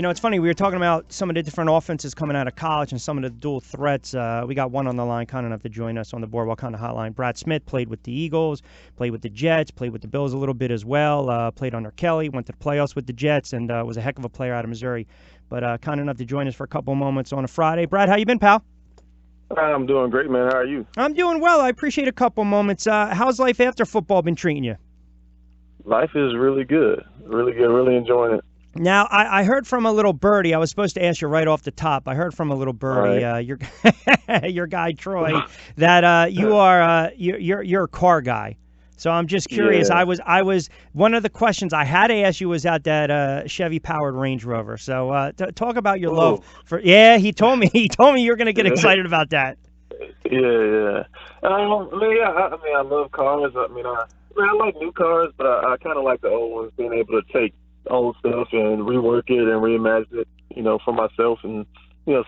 It's funny. We were talking about some of the different offenses coming out of college and some of the dual threats. We got one on the line, kind enough to join us on the Boardwalk kind of hotline. Brad Smith played with the Eagles, played with the Jets, played with the Bills a little bit as well. Played under Kelly, went to the playoffs with the Jets, and was a heck of a player out of Missouri. But kind enough to join us for a couple moments on a Friday. Brad, how you been, pal? I'm doing great, man. How are you? I'm doing well. I appreciate a couple moments. How's life after football been treating you? Life is really good. Really good. Really enjoying it. Now, I heard from a little birdie. I was supposed to ask you right off the top. I heard from a little birdie, your guy Troy, that you're a car guy. So I'm just curious. Yeah. I was one of the questions I had to ask you was at that Chevy powered Range Rover. So talk about your love for. Yeah, he told me you're going to get excited about that. Yeah. I love cars. I like new cars, but I kind of like the old ones. Being able to take old stuff and rework it and reimagine it, for myself and,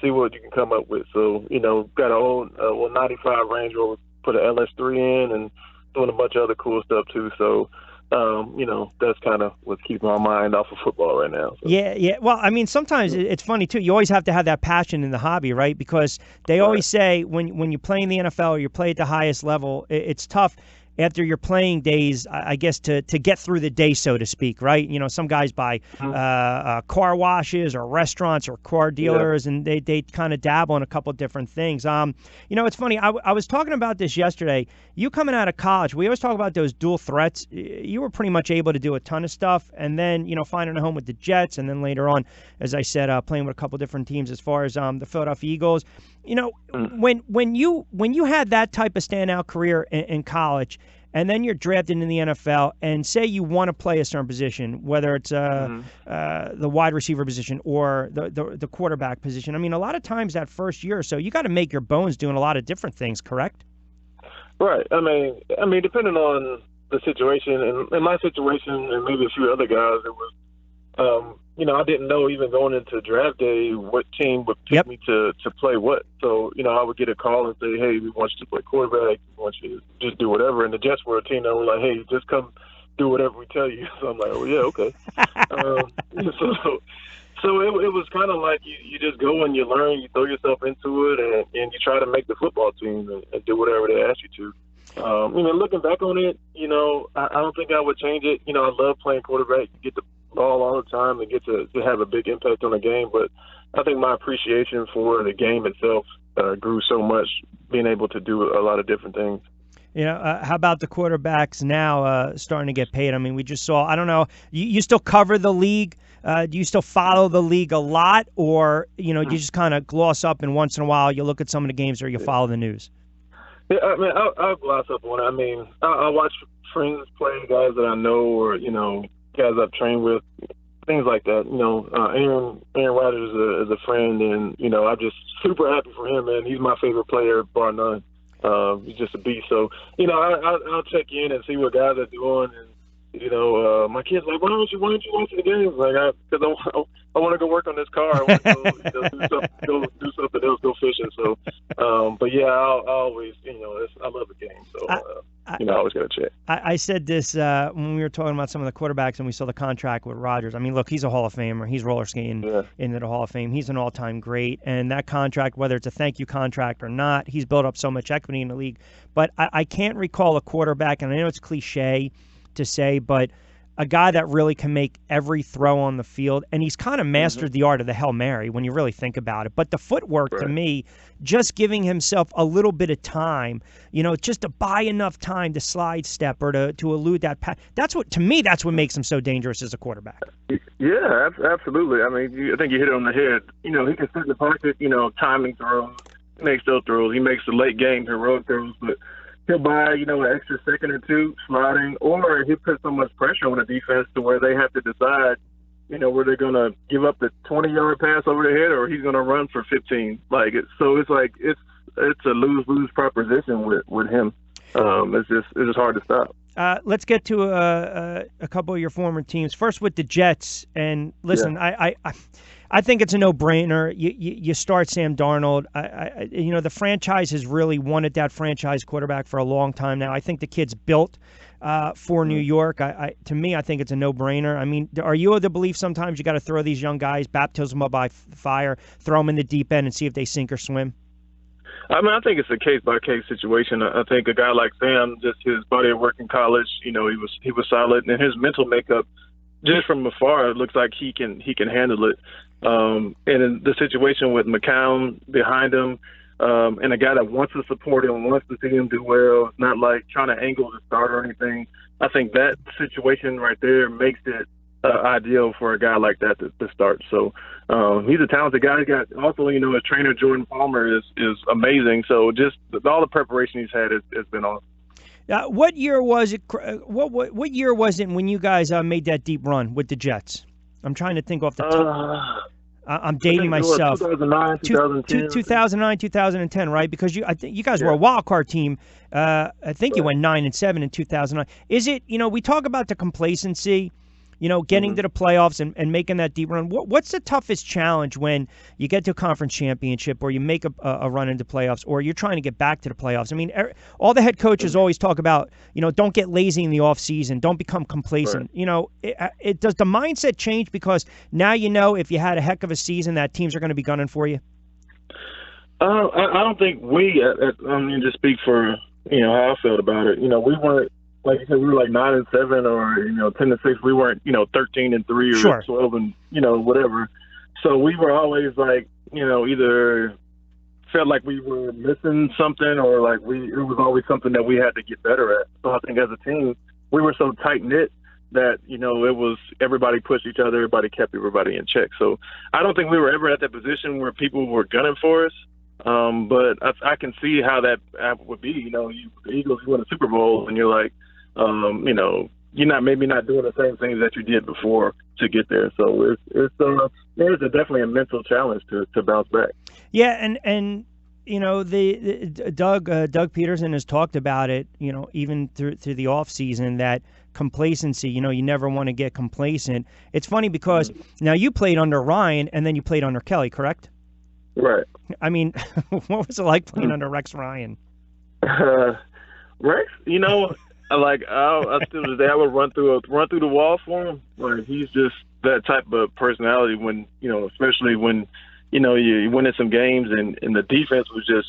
see what you can come up with. So, got an old 95 Range Rover, put an LS3 in and doing a bunch of other cool stuff too. So, that's kind of what's keeping my mind off of football right now. So. Yeah. Well, sometimes it's funny too. You always have to have that passion in the hobby, right? Because they always say when you play in the NFL or you play at the highest level, it's tough after your playing days, I guess, to get through the day, so to speak, right? Some guys buy car washes or restaurants or car dealers, and they kind of dabble in a couple different things. It's funny. I was talking about this yesterday. You coming out of college, we always talk about those dual threats. You were pretty much able to do a ton of stuff, and then, finding a home with the Jets, and then later on, as I said, playing with a couple different teams as far as the Philadelphia Eagles. When you had that type of standout career in college, and then you're drafted in the NFL, and say you want to play a certain position, whether it's the wide receiver position or the quarterback position. A lot of times that first year or so, you got to make your bones doing a lot of different things, correct? Right. Depending on the situation, and in my situation, and maybe a few other guys, it was, I didn't know even going into draft day what team would pick me to play what. So, I would get a call and say, hey, we want you to play quarterback. We want you to just do whatever. And the Jets were a team that were like, hey, just come do whatever we tell you. So I'm like, oh, yeah, okay. So it was kind of like you just go and you learn, you throw yourself into it, and you try to make the football team and do whatever they ask you to. Looking back on it, I don't think I would change it. I love playing quarterback. You get the ball all the time and get to have a big impact on the game. But I think my appreciation for the game itself grew so much, being able to do a lot of different things. How about the quarterbacks now starting to get paid? We just saw, I don't know, you still cover the league? Do you still follow the league a lot? Or, you just kind of gloss up and once in a while you look at some of the games or you follow the news? Yeah, I'll gloss up on it. I watch friends play, guys that I know, or, guys I've trained with, things like that. Aaron Rodgers is a friend, and, I'm just super happy for him, man. He's my favorite player, bar none. He's just a beast. So, I'll check in and see what guys are doing. And, my kid's like, why don't you watch the games? Like, because I want to go work on this car. I want to go do something else, go fishing. So, but yeah, I'll always, I love the game. So, I always got to check. I said this when we were talking about some of the quarterbacks and we saw the contract with Rodgers. Look, he's a Hall of Famer. He's roller skating into the Hall of Fame. He's an all-time great. And that contract, whether it's a thank you contract or not, he's built up so much equity in the league. But I can't recall a quarterback, and I know it's cliche to say, but a guy that really can make every throw on the field, and he's kind of mastered the art of the Hail Mary when you really think about it. But the footwork, to me, just giving himself a little bit of time, just to buy enough time to slide step or to elude that pass. That's what makes him so dangerous as a quarterback. Yeah, absolutely. I think you hit it on the head. He can sit in the pocket, timing throws, he makes those throws. He makes the late game heroic throws, but he'll buy, an extra second or two sliding, or he'll put so much pressure on the defense to where they have to decide, where they're going to give up the 20-yard pass over the head or he's going to run for 15. It's a lose-lose proposition with him. It's just hard to stop. Let's get to a couple of your former teams. First with the Jets. And listen, I think it's a no-brainer. You start Sam Darnold. The franchise has really wanted that franchise quarterback for a long time now. I think the kid's built for New York. To me, I think it's a no-brainer. I mean, are you of the belief sometimes you got to throw these young guys, baptism by fire, throw them in the deep end and see if they sink or swim? I mean, I think it's a case-by-case situation. I think a guy like Sam, just his body of work in college, he was solid, and his mental makeup, just from afar, it looks like he can handle it. And in the situation with McCown behind him, and a guy that wants to support him, wants to see him do well, it's not like trying to angle the start or anything. I think that situation right there makes it ideal for a guy like that to start. So he's a talented guy. He got also, his trainer Jordan Palmer is amazing. So just all the preparation he's had has been awesome. What year was it? What year was it when you guys made that deep run with the Jets? I'm trying to think off the top. I'm dating myself. 2009, 2010. 2009, 2010, right? Because I think you guys were a wild card team. I think you went 9-7 in 2009. Is it? We talk about the complacency. Getting to the playoffs and making that deep run. What's the toughest challenge when you get to a conference championship or you make a run into playoffs or you're trying to get back to the playoffs? I mean, all the head coaches always talk about, don't get lazy in the offseason. Don't become complacent. Right. Does the mindset change because now if you had a heck of a season that teams are going to be gunning for you? I don't think just speak for, how I felt about it. We weren't, like you said, we were like 9-7 or 10-6. We weren't 13-3 or 12 and whatever. So we were always like either felt like we were missing something or like it was always something that we had to get better at. So I think as a team we were so tight knit that it was everybody pushed each other, everybody kept everybody in check. So I don't think we were ever at that position where people were gunning for us. But I can see how that would be. The Eagles win a Super Bowl and you're like. You're not doing the same things that you did before to get there. So there's definitely a mental challenge to bounce back. Yeah, and the Doug Peterson has talked about it. Even through the off season, that complacency. You never want to get complacent. It's funny because now you played under Ryan and then you played under Kelly, correct? Right. I mean, what was it like playing under Rex Ryan? Rex, like I still today, I would run through the wall for him. Like he's just that type of personality. When especially when you winning some games and the defense was just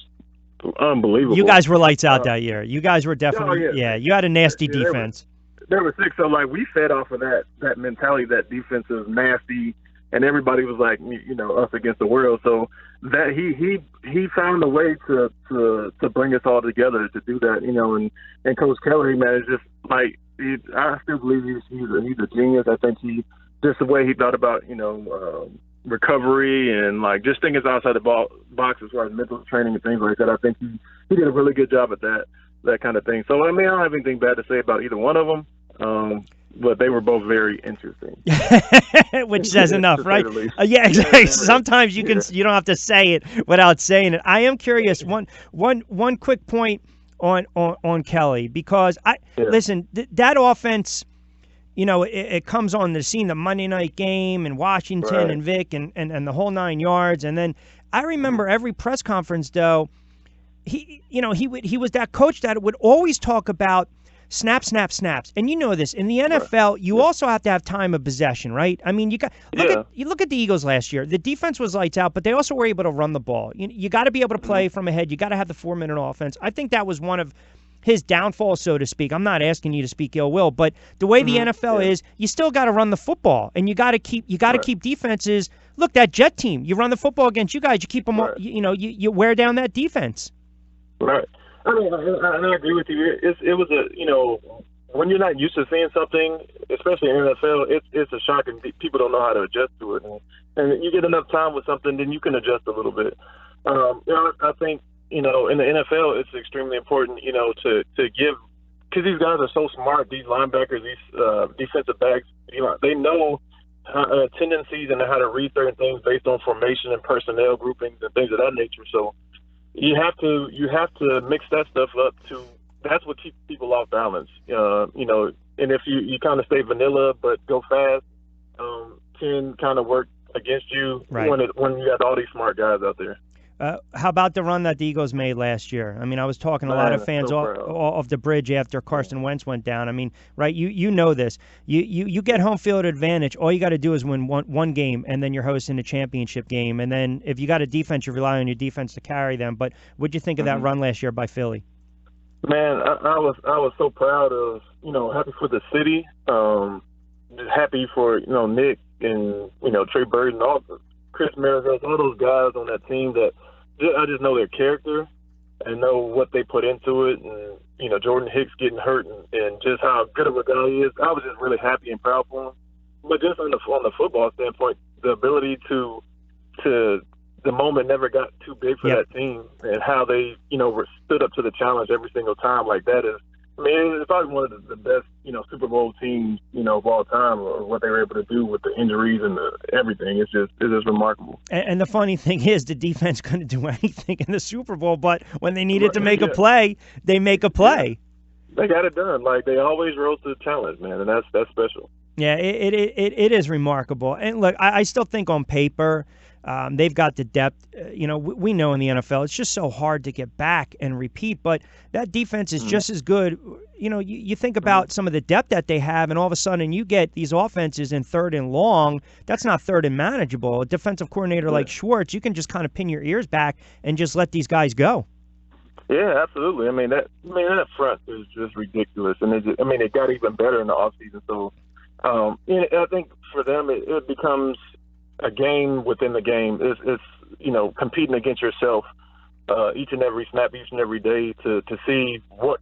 unbelievable. You guys were lights out that year. You guys were definitely you had a nasty defense. There were 6, so like we fed off of that mentality, that defense is nasty, and everybody was like us against the world. So that he found a way to bring us all together to do that, and Coach Kelly, man, is just like I still believe he's a genius. I think just the way he thought about recovery and like just thinking outside the box as far as mental training and things like that. I think he did a really good job at that kind of thing. So I mean, I don't have anything bad to say about either one of them. But they were both very interesting, which says enough, right? Yeah, exactly. Sometimes you don't have to say it without saying it. I am curious. One quick point on Kelly, because listen, that offense, it comes on the scene, the Monday night game and Washington and Vic and the whole 9 yards, and then I remember every press conference though, he was that coach that would always talk about. Snaps. And this. In the NFL, you also have to have time of possession, right? I mean, you look at the Eagles last year. The defense was lights out, but they also were able to run the ball. You got to be able to play from ahead. You got to have the 4-minute offense. I think that was one of his downfalls, so to speak. I'm not asking you to speak ill will, but the way the NFL is, you still got to run the football, and you got to keep defenses. Look, that Jet team, you run the football against you guys, you keep them, you wear down that defense. Right. I mean, I agree with you. It was when you're not used to seeing something, especially in NFL, it's a shock, and people don't know how to adjust to it. And you get enough time with something, then you can adjust a little bit. I think in the NFL, it's extremely important, to give, because these guys are so smart. These linebackers, these defensive backs, they know tendencies and how to read certain things based on formation and personnel groupings and things of that nature. So. You have to mix that stuff up that's what keeps people off balance. And if you kind of stay vanilla but go fast, can kind of work against you when you got all these smart guys out there. How about the run that the Eagles made last year? I mean, I was talking to a lot of Man, fans so off the bridge after Carson Wentz went down. I mean, right? You know this. You get home field advantage. All you got to do is win one game, and then you're hosting a championship game. And then if you got a defense, you rely on your defense to carry them. But what'd you think of that run last year by Philly? Man, I was so proud of, happy for the city, happy for, Nick and, Trey Burton, Chris Marigold, all those guys on that team that I just know their character and know what they put into it. And, Jordan Hicks getting hurt and just how good of a guy he is. I was just really happy and proud for him. But just on the football standpoint, the ability to the moment never got too big for that team, and how they, stood up to the challenge every single time like that is, I mean, it's probably one of the best, Super Bowl teams, of all time, or what they were able to do with the injuries and everything. It's just remarkable. And the funny thing is, the defense couldn't do anything in the Super Bowl, but when they needed to make a play, they make a play. Yeah. They got it done. Like, they always rose to the challenge, man, and that's special. Yeah, it is remarkable. And look, I still think on paper, they've got the depth. We know in the NFL it's just so hard to get back and repeat. But that defense is just as good. You think about some of the depth that they have, and all of a sudden you get these offenses in 3rd and long. That's not 3rd and manageable. A defensive coordinator like Schwartz, you can just kind of pin your ears back and just let these guys go. Yeah, absolutely. I mean that front is just ridiculous, and it got even better in the offseason. So. I think for them it becomes a game within the game. It's competing against yourself each and every snap, each and every day to see what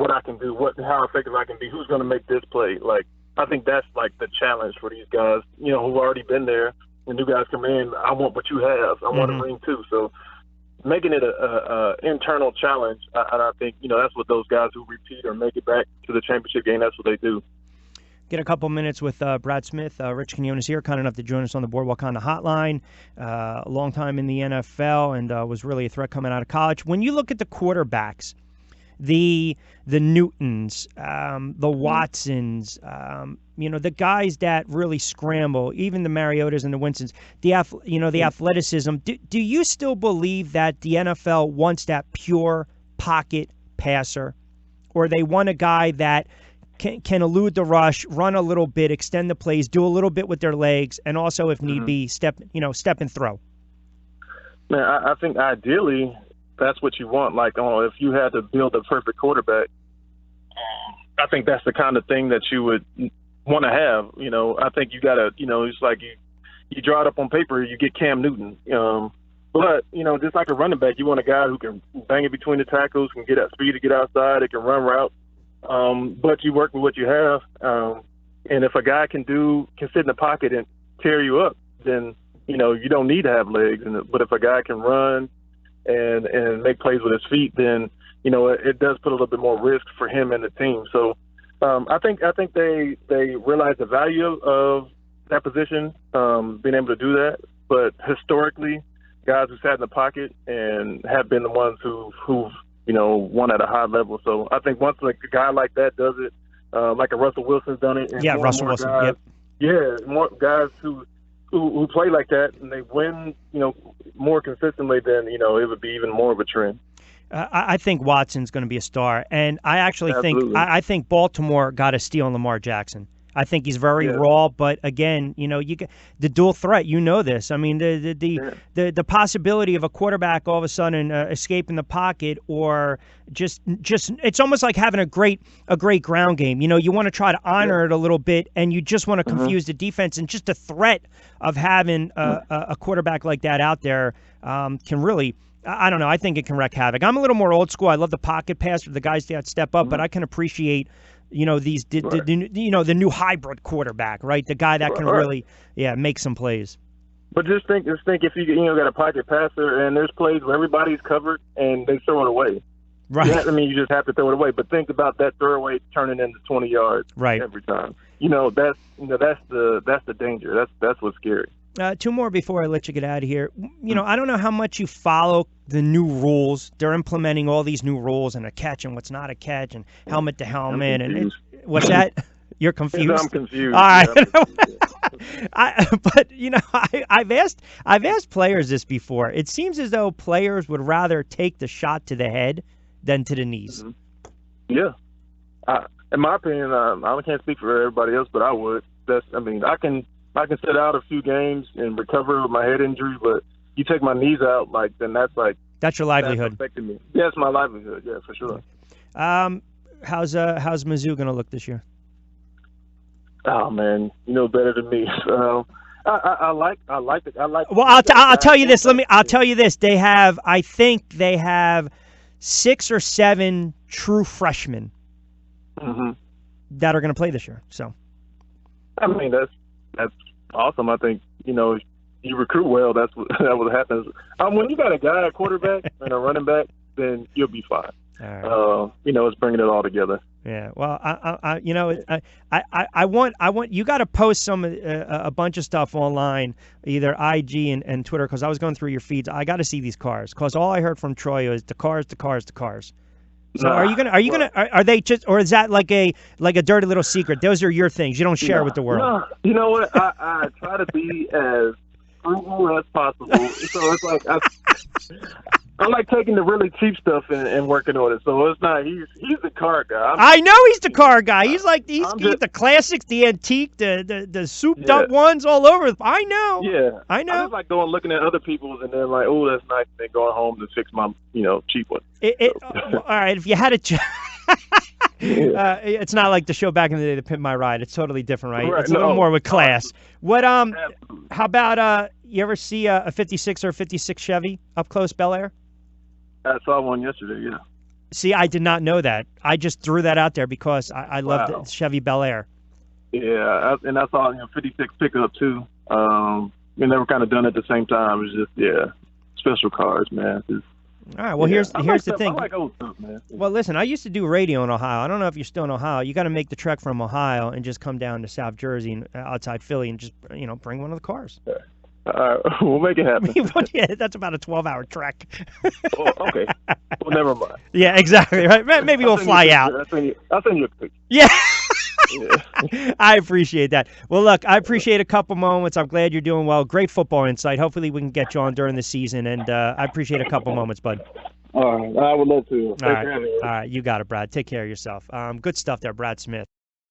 I can do, how effective I can be, who's going to make this play. Like, I think that's like the challenge for these guys, who've already been there. When new guys come in, I want what you have. I want a ring too. So making it a internal challenge, and I think that's what those guys who repeat or make it back to the championship game, that's what they do. Get a couple minutes with Brad Smith. Rich Quinones here, kind enough to join us on the Boardwalk Honda Hotline. A long time in the NFL and was really a threat coming out of college. When you look at the quarterbacks, the Newtons, the Watsons, the guys that really scramble, even the Mariotas and the Winstons, the athleticism. Do you still believe that the NFL wants that pure pocket passer, or they want a guy that can elude the rush, run a little bit, extend the plays, do a little bit with their legs, and also, if need be, step and throw? Man, I think ideally that's what you want. Like, if you had to build a perfect quarterback, I think that's the kind of thing that you would want to have. I think you got to, it's like you draw it up on paper, you get Cam Newton. But, just like a running back, you want a guy who can bang it between the tackles, can get at speed to get outside, it can run routes. But you work with what you have. And if a guy can sit in the pocket and tear you up, then, you don't need to have legs. But if a guy can run and make plays with his feet, then, it does put a little bit more risk for him and the team. So I think they realize the value of that position, being able to do that. But historically, guys who sat in the pocket and have been the ones who've won at a high level. So I think once a guy like that does it, like a Russell Wilson's done it. And Russell Wilson. Guys, more guys who play like that and they win, more consistently, then, it would be even more of a trend. I think Watson's going to be a star. And I actually think Baltimore got to steal Lamar Jackson. I think he's very raw, but again, you get the dual threat. This. I mean, the possibility of a quarterback all of a sudden escaping the pocket, or just it's almost like having a great ground game. You want to try to honor it a little bit, and you just want to confuse the defense. And just the threat of having a quarterback like that out there can really. I don't know. I think it can wreak havoc. I'm a little more old school. I love the pocket pass for the guys that step up, but I can appreciate. The new hybrid quarterback, right? The guy that can really, make some plays. But just think if you got a pocket passer and there's plays where everybody's covered and they throw it away. Right. You just have to throw it away. But think about that throwaway turning into 20 yards every time. That's the danger. That's what's scary. Two more before I let you get out of here. I don't know how much you follow the new rules. They're implementing all these new rules and a catch and what's not a catch and helmet to helmet. And what's that? You're confused? I'm confused. All right. But I've asked players this before. It seems as though players would rather take the shot to the head than to the knees. Mm-hmm. Yeah, in my opinion, I can't speak for everybody else, but I would. I can sit out a few games and recover with my head injury, but you take my knees out, then that's your livelihood. That's affecting me. Yeah, it's my livelihood. Yeah, for sure. How's Mizzou going to look this year? Oh man, you know better than me. I like it. Well, I'll tell you this. I'll tell you this. I think they have 6 or 7 true freshmen that are going to play this year. So, I mean, that's awesome. I think if you recruit well, that's what happens. When you got a guy at quarterback and a running back, then you'll be fine. All right. It's bringing it all together. Yeah. Well, I want you got to post a bunch of stuff online, either IG and Twitter, because I was going through your feeds. I got to see these cars, because all I heard from Troy was the cars. So are they just, or is that like a dirty little secret? Those are your things. You don't share with the world. No, you know what? I try to be as frugal as possible. So it's like I like taking the really cheap stuff and working on it. So it's not he's the car guy. I know he's the car guy. He's like the classics, the antique, the souped up ones all over. I know. Yeah, I know. I just like looking at other people's and then like, oh, that's nice, and then going home to fix my cheap one. All right, if you had a it's not like the show back in the day, The Pimp My Ride. It's totally different, right? It's a little more with class. What how about you ever see a 56 or a 56 Chevy up close, Bel Air? I saw one yesterday, yeah. See, I did not know that. I just threw that out there because I love the Chevy Bel Air. Yeah, and I saw 56 pickup too. And they were kind of done at the same time. It was just special cars, man. All right. Well, here's the thing. I like old stuff, man. Well, listen, I used to do radio in Ohio. I don't know if you're still in Ohio. You got to make the trek from Ohio and just come down to South Jersey and outside Philly and just bring one of the cars. Yeah. We'll make it happen. Yeah, that's about a 12-hour trek. Oh, okay. Well, never mind. Yeah, exactly. Right. Maybe we'll fly out. I'll send you a picture. Yeah. I appreciate that. Well, look, I appreciate a couple moments. I'm glad you're doing well. Great football insight. Hopefully we can get you on during the season, and I appreciate a couple moments, bud. All right. I would love to. All right. You got it, Brad. Take care of yourself. Good stuff there, Brad Smith.